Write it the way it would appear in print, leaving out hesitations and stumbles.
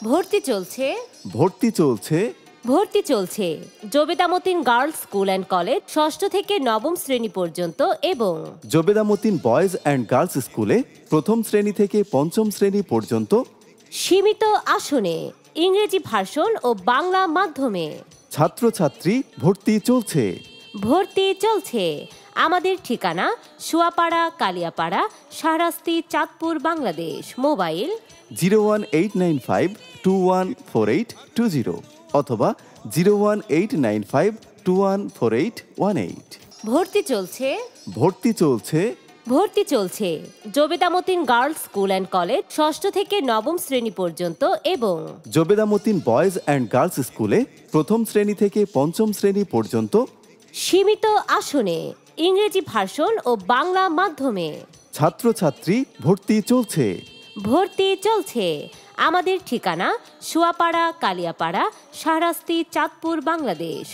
ভর্তি চলছে ভর্তি চলছে ভর্তি চলছে Jobeda Motin girls school and college ষষ্ঠ থেকে নবম শ্রেণী পর্যন্ত এবং Jobeda Motin boys and girls স্কুলে প্রথম শ্রেণী থেকে পঞ্চম শ্রেণী পর্যন্ত সীমিত আসনে ইংরেজি ভার্সন ও বাংলা মাধ্যমে ছাত্রছাত্রী ভর্তি চলছে। ভর্তি চলছে। আমাদের ঠিকানা সুয়াপাড়া, কালিয়াপাড়া, শাহরাস্তি, চাঁদপুর, বাংলাদেশ। মোবাইল 01895214820 অথবা 01895214818। ভর্তি চলছে ভর্তি চলছে ভর্তি চলছে Jobeda Motin girls school and college ষষ্ঠ থেকে নবম শ্রেণী পর্যন্ত এবং Jobeda Motin boys and girls স্কুলে প্রথম শ্রেণী থেকে পঞ্চম শ্রেণী পর্যন্ত সীমিত আসনে ইংরেজি ভার্সন ও বাংলা মাধ্যমে ছাত্রছাত্রী ভর্তি চলছে। ভর্তি চলছে। আমাদের ঠিকানা সুয়াপাড়া, কালিয়াপাড়া, শাহরাস্তি, চাঁদপুর, বাংলাদেশ।